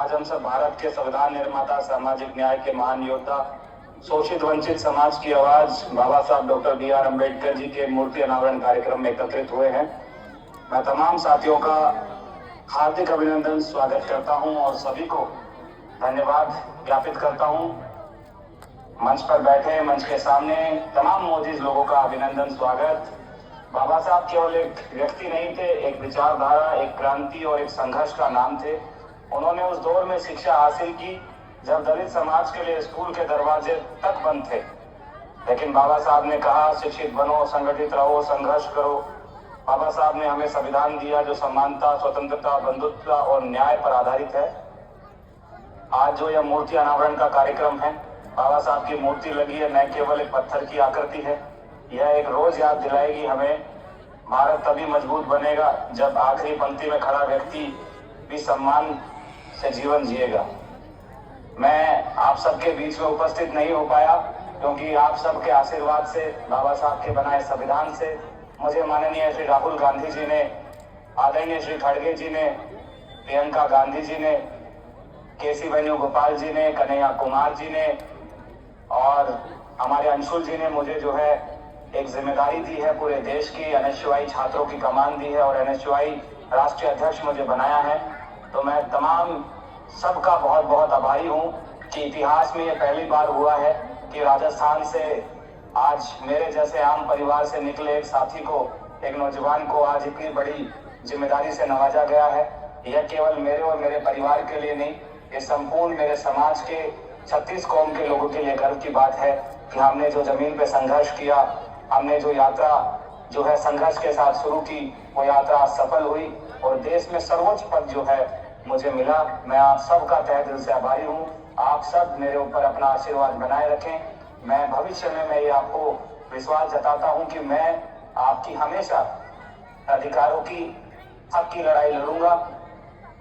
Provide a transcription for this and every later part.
आज हम सब भारत के संविधान निर्माता, सामाजिक न्याय के महान योद्धा, शोषित वंचित समाज की आवाज बाबा साहब डॉक्टर बी.आर. अम्बेडकर जी के मूर्ति अनावरण कार्यक्रम में एकत्रित हुए हैं। मैं तमाम साथियों का हार्दिक अभिनंदन, स्वागत करता हूं और सभी को धन्यवाद ज्ञापित करता हूं। मंच पर बैठे, मंच के सामने तमाम मौजूद लोगों का अभिनंदन, स्वागत। बाबा साहब केवल एक व्यक्ति नहीं थे, एक विचारधारा, एक क्रांति और एक संघर्ष का नाम थे। उन्होंने उस दौर में शिक्षा हासिल की जब दलित समाज के लिए स्कूल के दरवाजे तक बंद थे, लेकिन बाबा साहब ने कहा शिक्षित बनो, संगठित रहो, संघर्ष करो। बाबा साहब ने हमें संविधान दिया जो समानता, स्वतंत्रता, बंधुत्व और न्याय पर आधारित है। आज जो यह मूर्ति अनावरण का कार्यक्रम है, बाबा साहब की मूर्ति लगी है, न केवल एक पत्थर की आकृति है। यह एक रोज याद दिलाएगी हमें भारत तभी मजबूत बनेगा जब आखिरी पंक्ति में खड़ा व्यक्ति भी सम्मान से जीवन जिएगा। मैं आप सबके बीच में उपस्थित नहीं हो पाया क्योंकि आप सबके आशीर्वाद से, बाबा साहब के बनाए संविधान से मुझे माननीय श्री राहुल गांधी जी ने, आदरणीय श्री खड़गे जी ने, प्रियंका गांधी जी ने, केसी वेणुगोपाल जी ने, कन्हैया कुमार जी ने और हमारे अंशुल जी ने मुझे जो है एक जिम्मेदारी दी है, पूरे देश की एनएसयूआई छात्रों की कमान दी है और एनएसयूआई राष्ट्रीय अध्यक्ष मुझे बनाया है। तो मैं तमाम सबका बहुत बहुत आभारी हूँ कि इतिहास में ये पहली बार हुआ है कि राजस्थान से आज मेरे जैसे आम परिवार से निकले एक साथी को, एक नौजवान को आज इतनी बड़ी जिम्मेदारी से नवाजा गया है। यह केवल मेरे और मेरे परिवार के लिए नहीं, ये संपूर्ण मेरे समाज के 36 कौम के लोगों के लिए गर्व की बात है कि हमने जो जमीन पे संघर्ष किया, हमने जो यात्रा जो है संघर्ष के साथ शुरू की, वो यात्रा सफल हुई और देश में सर्वोच्च पद जो है मुझे मिला। मैं आप सबका तहे दिल से आभारी हूँ। आप सब मेरे ऊपर अपना आशीर्वाद बनाए रखें। मैं भविष्य में मैं ये आपको विश्वास जताता हूँ कि मैं आपकी हमेशा अधिकारों की, हक की लड़ाई लड़ूंगा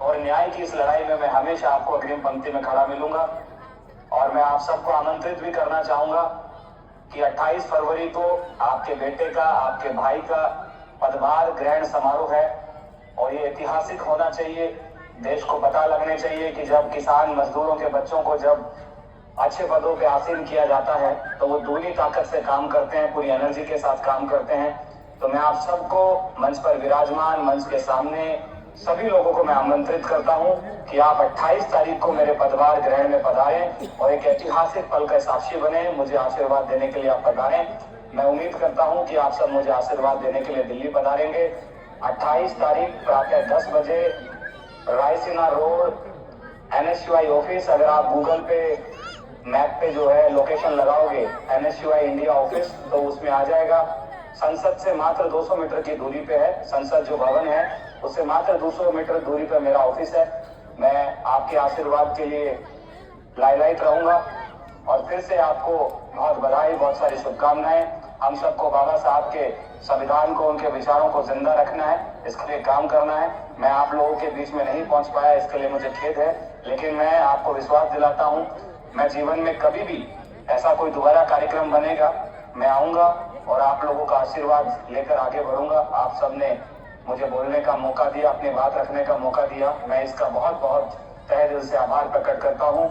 और न्याय की इस लड़ाई में मैं हमेशा आपको अग्रिम पंक्ति में खड़ा मिलूंगा। और मैं आप सबको आमंत्रित भी करना चाहूंगा कि 28 फरवरी को आपके बेटे का, आपके भाई का पदभार ग्रहण समारोह है और ये ऐतिहासिक होना चाहिए। देश को पता लगने चाहिए कि जब किसान मजदूरों के बच्चों को जब अच्छे पदों पे आसीन किया जाता है तो वो दूनी ताकत से काम करते हैं, पूरी एनर्जी के साथ काम करते हैं। तो मैं आप सबको मंच पर विराजमान, मंच के सामने सभी लोगों को मैं आमंत्रित करता हूं कि आप 28 तारीख को मेरे पदभार ग्रहण में पधारें और एक ऐतिहासिक पल का साक्षी बने। मुझे आशीर्वाद देने के लिए आप पधारें। मैं उम्मीद करता हूं कि आप सब मुझे आशीर्वाद देने के लिए दिल्ली पधारेंगे। 28 तारीख प्रातः 10 बजे रायसीना रोड, एनएसयूआई ऑफिस। अगर आप गूगल पे मैप पे जो है लोकेशन लगाओगे एनएसयूआई इंडिया ऑफिस तो उसमें आ जाएगा। संसद से मात्र 200 मीटर की दूरी पे है, संसद जो भवन है उससे मात्र 200 मीटर दूरी पे मेरा ऑफिस है। मैं आपके आशीर्वाद के लिए लाइलाइट रहूंगा और फिर से आपको बहुत बधाई, बहुत सारी शुभकामनाएं। हम सबको बाबा साहब के संविधान को, उनके विचारों को जिंदा रखना है, इसके लिए काम करना है। मैं आप लोगों के बीच में नहीं पहुंच पाया, इसके लिए मुझे खेद है, लेकिन मैं आपको विश्वास दिलाता हूं मैं जीवन में कभी भी ऐसा कोई दोबारा कार्यक्रम बनेगा मैं आऊंगा और आप लोगों का आशीर्वाद लेकर आगे बढ़ूंगा। आप सबने मुझे बोलने का मौका दिया, अपनी बात रखने का मौका दिया, मैं इसका बहुत बहुत तहे दिल से आभार प्रकट करता हूं।